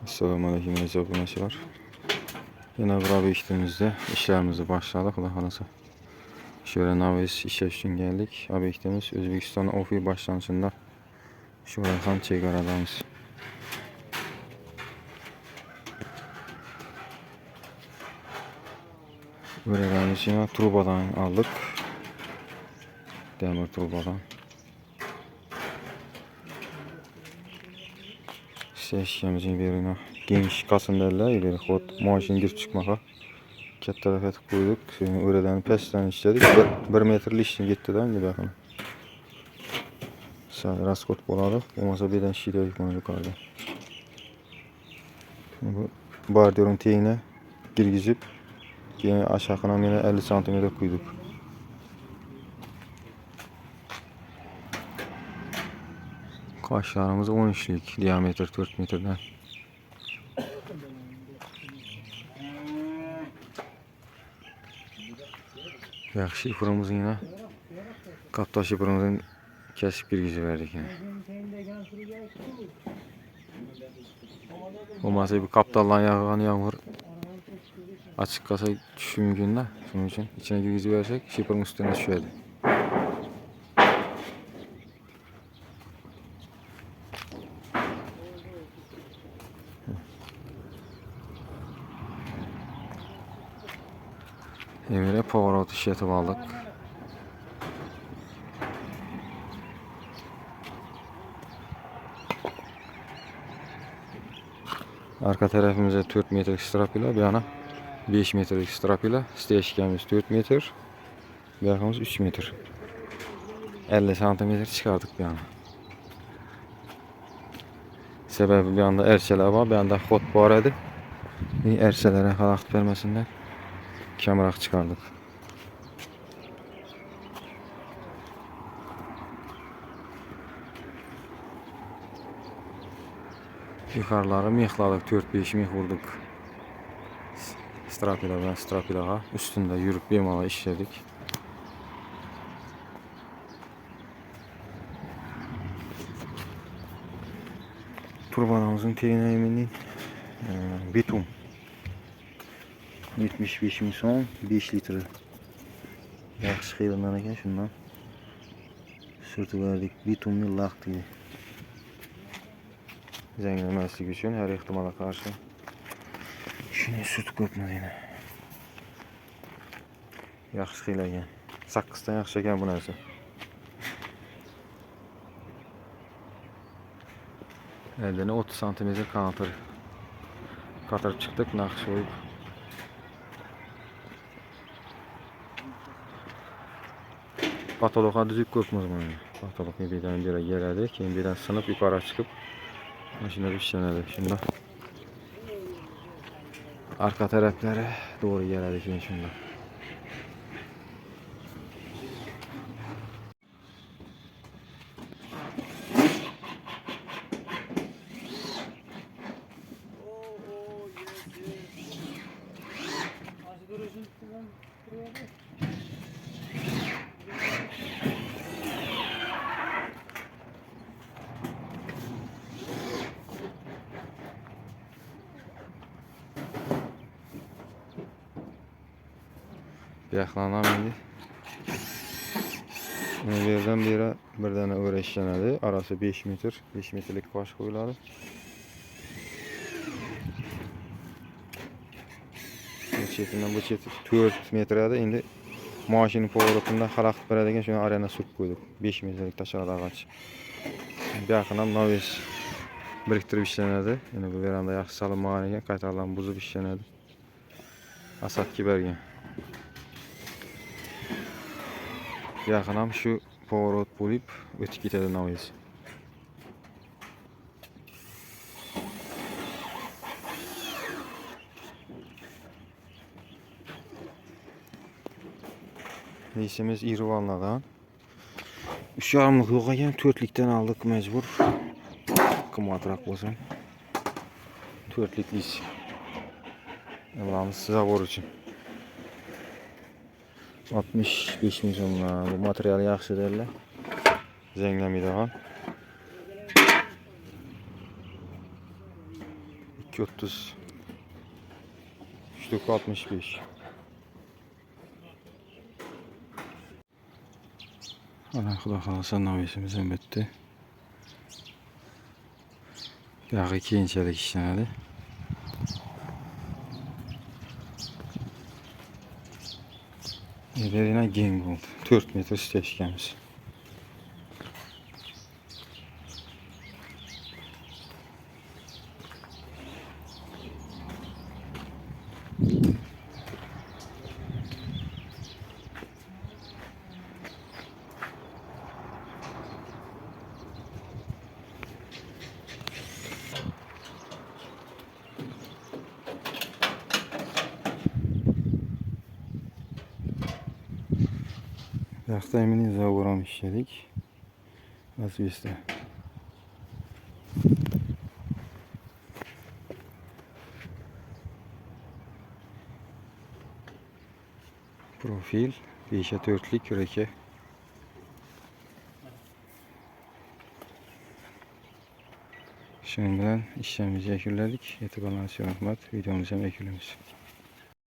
Selamünaleyküm arkadaşlar. Yine bir obyektімizde işlerimizi başladık. Allah halasa. Şöyle navis işe için geldik. Obyektimiz Özbekistan Ofi başlangıcında Şurayxan chegaradamiz. Öğrenimiz yine trubadan aldık. Demir trubadan. Seçkimizin birine geniş kasım derler. İleri xod maşin girip çıkmağa. Ket taraf etip koyduk. Öğreden pestten işledik. 1 metrli işin gitti'den gibi bakın. Sadece raskot boladı. Olmasa birden şiirlik bunu yukarıda. Bu bardırın teyine girgizip yine aşağıdan yine 50 santimetre koyduk. Kaşlarımız 10 inçlik, diametre 4 metreden. Yaxşı ipirimizi yine kaptaş ipirimizi kesip girgizip verdik yine. Olmasa bir kaptaldan yağan yağmur açık kasa düşü mümkün de. Şunun için içine girgizip versek şipirin üstüne düşüyordu. Emre power işletip aldık. Arka tarafımıza 4 metrelik strap ile bir yana 5 metrelik strap ile steşkemiz 4 metre, bir arkamız 3 metre. 50 santimetre çıkardık bir yana. Sebebi bir anda erçeler var, bir anda xod var idi. Erçelere halakt vermesinden kemrak çıkardık. Yukarıları mixladık, 4-5 mix vurduk. Strapilaga üstünde yürüp bemala işledik. Turbanımızın teğneğiminin bitum 75 min son 5 litre. Yaxşı xeylinden eken şundan sürtüverdik. Bitumlu laq diye. Zenglemeslik üçün her ihtimala karşı şunu süt köpmedi yine. Yaxşı xeyligen. Sakkızdan yaxşı eken bu narsa. Eldene 30 santimetre katırıp çıktık, nakış koyup. Patoloğa düzük köpmüz bunu. Patolog birden bire geldi, keyin birden sınıp yukarı çıkıp maşinede işlenedi. Şimdi arka taraflara doğru geldi şimdi. Yaxlanam indi. Birden bire bir dənə öyrə işlənədi. Arası 5 metr, 5 metrlik baş qoyuladı. Bu çeti 4 metrede indi. Maşinin pоворotunda xalaqt veradigan şunu arana sürüp koyduk. 5 metrelik taşarada ağaç. Bir yaxınam navis biriktirip işlənədi. Yəni bu veranda yaxşı salınmagan ekan, qaytarlarını buzub işlənədi. Asat kibergen. Yaxınam şu pоворot bo'lib o'tib ketadi navis. Reisimiz İrvanlardan. 3,5'lık yok ekan, 4'lükten aldık mecbur. Kımmatroq bo'lsa. 4'lük iş. Allah'ımız size bor için. 65 min so'mdan. Bu material yaxshi derler. Zenglamaydigan. 230. 365. Ana xudo xolasa navisimiz ham bitti. Buyog'i keyinchalik ishlanadi. Elerine keng bo'ldi. 4 metr istashganmiz. Yaxtayımını zavuram işledik. Asbeste. Profil 5'e 4'lük küreke. Şundan işlemimizi ekledik. Etibarlarınızı rahmet. Videomuza eklemiş.